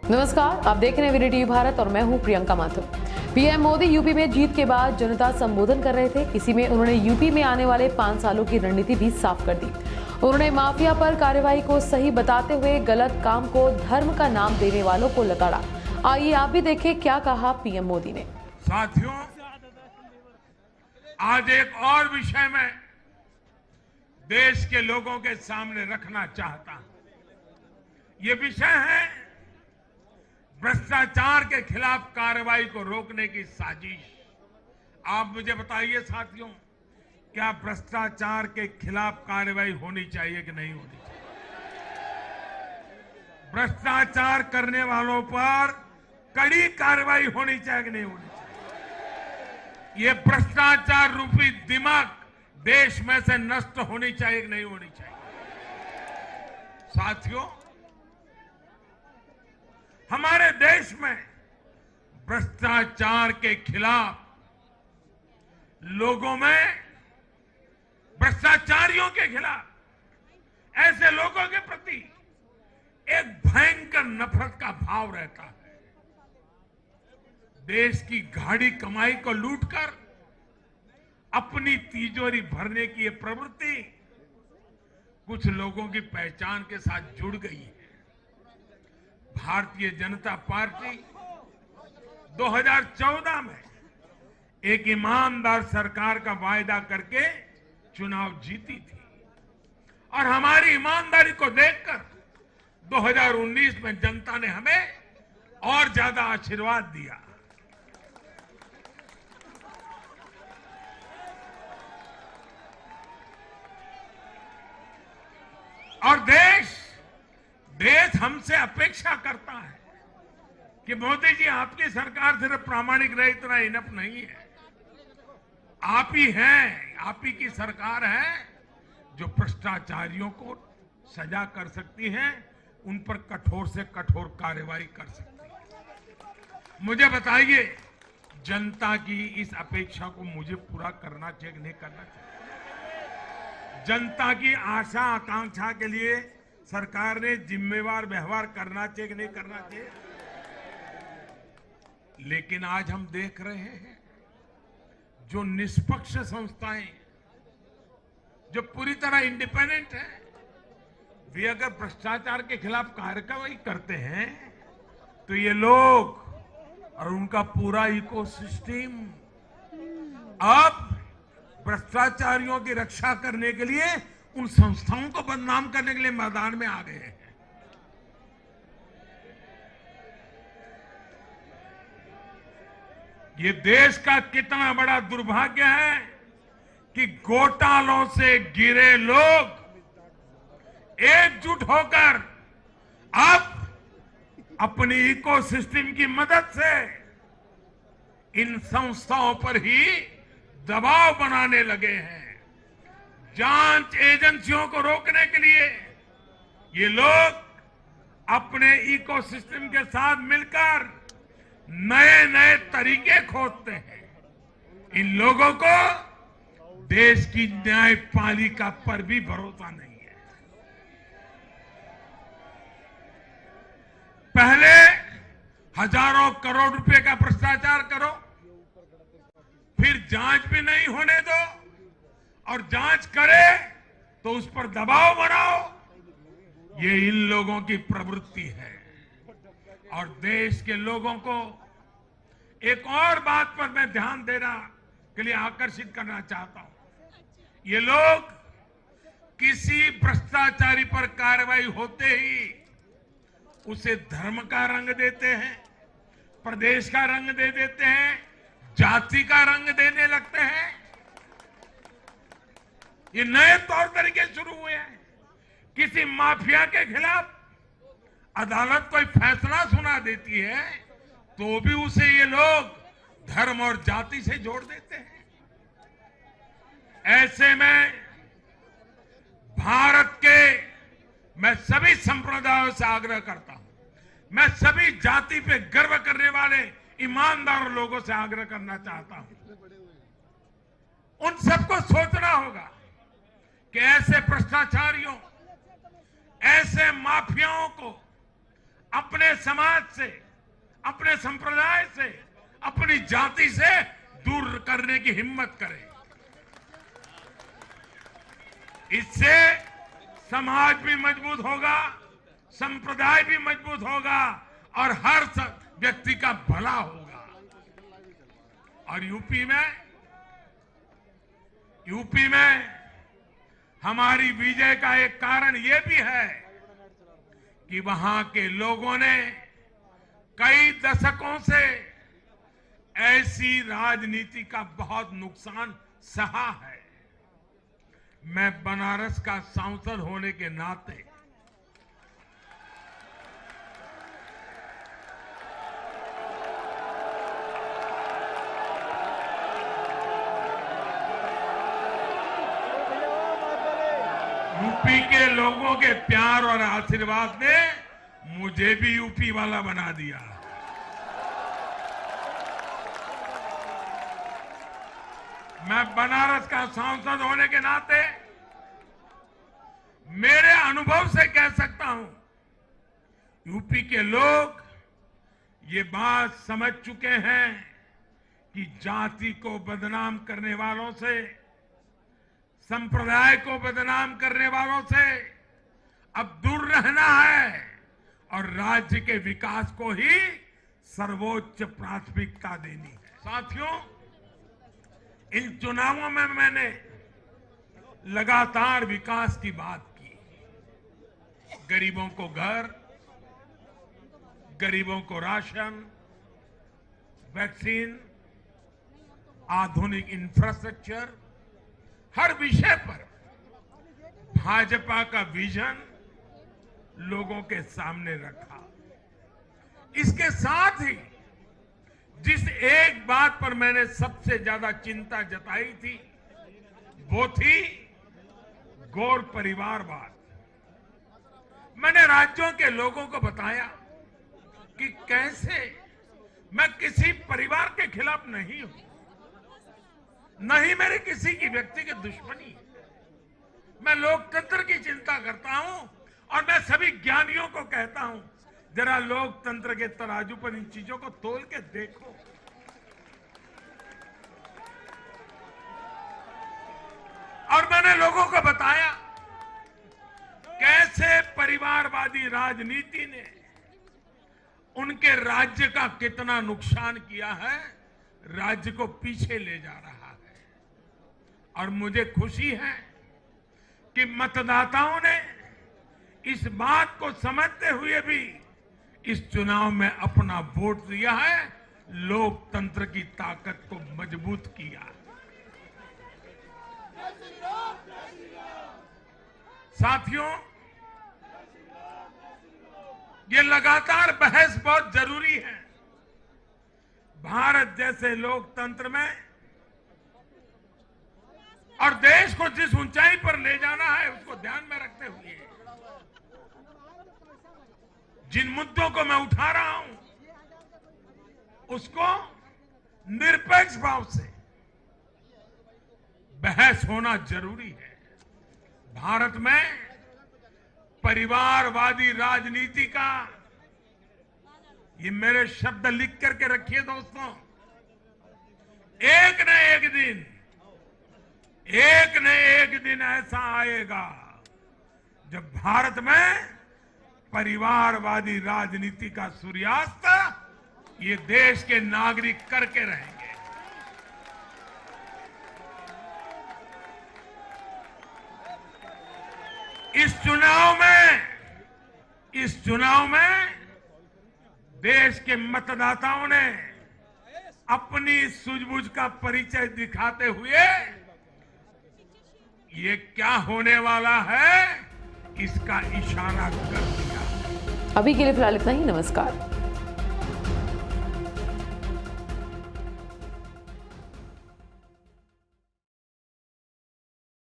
नमस्कार, आप देख रहे हैं वीडियो टीवी भारत और मैं हूं प्रियंका माथुर। पीएम मोदी यूपी में जीत के बाद जनता संबोधन कर रहे थे। इसी में उन्होंने यूपी में आने वाले 5 सालों की रणनीति भी साफ कर दी। उन्होंने माफिया पर कार्रवाई को सही बताते हुए गलत काम को धर्म का नाम देने वालों को लताड़ा। आइए आप भी देखें क्या कहा पीएम मोदी ने। साथियों, आज एक और विषय में देश के लोगों के सामने रखना चाहता हूं। ये विषय है भ्रष्टाचार के खिलाफ कार्रवाई को रोकने की साजिश। आप मुझे बताइए साथियों, क्या भ्रष्टाचार के खिलाफ कार्रवाई होनी चाहिए कि नहीं होनी चाहिए? भ्रष्टाचार करने वालों पर कड़ी कार्रवाई होनी चाहिए कि नहीं होनी चाहिए? ये भ्रष्टाचार रूपी दिमाग देश में से नष्ट होनी चाहिए कि नहीं होनी चाहिए? साथियों, हमारे देश में भ्रष्टाचार के खिलाफ लोगों में, भ्रष्टाचारियों के खिलाफ ऐसे लोगों के प्रति एक भयंकर नफरत का भाव रहता है। देश की गाढ़ी कमाई को लूटकर अपनी तिजोरी भरने की ये प्रवृत्ति कुछ लोगों की पहचान के साथ जुड़ गई है। भारतीय जनता पार्टी 2014 में एक ईमानदार सरकार का वायदा करके चुनाव जीती थी और हमारी ईमानदारी को देखकर 2019 में जनता ने हमें और ज्यादा आशीर्वाद दिया। और देश हमसे अपेक्षा करता है कि मोदी जी, आपकी सरकार सिर्फ प्रामाणिक रहे इतना इनफ नहीं है। आप ही हैं, आप ही की सरकार है जो भ्रष्टाचारियों को सजा कर सकती है, उन पर कठोर से कठोर कार्रवाई कर सकती है। मुझे बताइए, जनता की इस अपेक्षा को मुझे पूरा करना चाहिए कि नहीं करना चाहिए? जनता की आशा आकांक्षा के लिए सरकार ने जिम्मेवार व्यवहार करना चाहिए कि नहीं करना चाहिए? लेकिन आज हम देख रहे हैं जो निष्पक्ष संस्थाएं, जो पूरी तरह इंडिपेंडेंट है, वे अगर भ्रष्टाचार के खिलाफ कार्रवाई करते हैं तो ये लोग और उनका पूरा इकोसिस्टम अब भ्रष्टाचारियों की रक्षा करने के लिए उन संस्थाओं को बदनाम करने के लिए मैदान में आ गए हैं। ये देश का कितना बड़ा दुर्भाग्य है कि घोटालों से घिरे लोग एकजुट होकर अब अपनी इकोसिस्टम की मदद से इन संस्थाओं पर ही दबाव बनाने लगे हैं। जांच एजेंसियों को रोकने के लिए ये लोग अपने इकोसिस्टम के साथ मिलकर नए नए तरीके खोजते हैं। इन लोगों को देश की न्यायपालिका पर भी भरोसा नहीं है। पहले हजारों करोड़ रुपए का भ्रष्टाचार करो, फिर जांच भी नहीं होने दो, और जांच करे तो उस पर दबाव बनाओ। ये इन लोगों की प्रवृत्ति है। और देश के लोगों को एक और बात पर मैं ध्यान देना के लिए आकर्षित करना चाहता हूं। ये लोग किसी भ्रष्टाचारी पर कार्रवाई होते ही उसे धर्म का रंग देते हैं, प्रदेश का रंग दे देते हैं, जाति का रंग देने लगते हैं। ये नए तौर तरीके शुरू हुए हैं। किसी माफिया के खिलाफ अदालत कोई फैसला सुना देती है तो भी उसे ये लोग धर्म और जाति से जोड़ देते हैं। ऐसे में भारत के मैं सभी संप्रदायों से आग्रह करता हूं, मैं सभी जाति पे गर्व करने वाले ईमानदार लोगों से आग्रह करना चाहता हूं, उन सबको सोचना होगा कि ऐसे भ्रष्टाचारियों, ऐसे माफियाओं को अपने समाज से, अपने संप्रदाय से, अपनी जाति से दूर करने की हिम्मत करे। इससे समाज भी मजबूत होगा, संप्रदाय भी मजबूत होगा और हर व्यक्ति का भला होगा। और यूपी में हमारी विजय का एक कारण यह भी है कि वहां के लोगों ने कई दशकों से ऐसी राजनीति का बहुत नुकसान सहा है। मैं बनारस का सांसद होने के नाते यूपी के लोगों के प्यार और आशीर्वाद ने मुझे भी यूपी वाला बना दिया। मैं बनारस का सांसद होने के नाते मेरे अनुभव से कह सकता हूं, यूपी के लोग ये बात समझ चुके हैं कि जाति को बदनाम करने वालों से, संप्रदाय को बदनाम करने वालों से अब दूर रहना है और राज्य के विकास को ही सर्वोच्च प्राथमिकता देनी है। साथियों, इन चुनावों में मैंने लगातार विकास की बात की। गरीबों को घर, गरीबों को राशन, वैक्सीन, आधुनिक इंफ्रास्ट्रक्चर, हर विषय पर भाजपा का विजन लोगों के सामने रखा। इसके साथ ही जिस एक बात पर मैंने सबसे ज्यादा चिंता जताई थी वो थी गौर परिवारवाद। मैंने राज्यों के लोगों को बताया कि कैसे मैं किसी परिवार के खिलाफ नहीं हूं, न ही मेरे किसी की व्यक्तिगत दुश्मनी है। मैं लोकतंत्र की चिंता करता हूं और मैं सभी ज्ञानियों को कहता हूं, जरा लोकतंत्र के तराजू पर इन चीजों को तोल के देखो। और मैंने लोगों को बताया कैसे परिवारवादी राजनीति ने उनके राज्य का कितना नुकसान किया है, राज्य को पीछे ले जा रहा है। और मुझे खुशी है कि मतदाताओं ने इस बात को समझते हुए भी इस चुनाव में अपना वोट दिया है, लोकतंत्र की ताकत को मजबूत किया। साथियों, ये लगातार बहस बहुत जरूरी है। भारत जैसे लोकतंत्र में और देश को जिस ऊंचाई पर ले जाना है उसको ध्यान में रखते हुए जिन मुद्दों को मैं उठा रहा हूं उसको निरपेक्ष भाव से बहस होना जरूरी है। भारत में परिवारवादी राजनीति का, ये मेरे शब्द लिख करके रखिए दोस्तों, एक न एक दिन ऐसा आएगा जब भारत में परिवारवादी राजनीति का सूर्यास्त ये देश के नागरिक करके रहेंगे। इस चुनाव में देश के मतदाताओं ने अपनी सूझबूझ का परिचय दिखाते हुए ये क्या होने वाला है इसका इशारा कर दिया। अभी के लिए फिलहाल इतना ही। नमस्कार।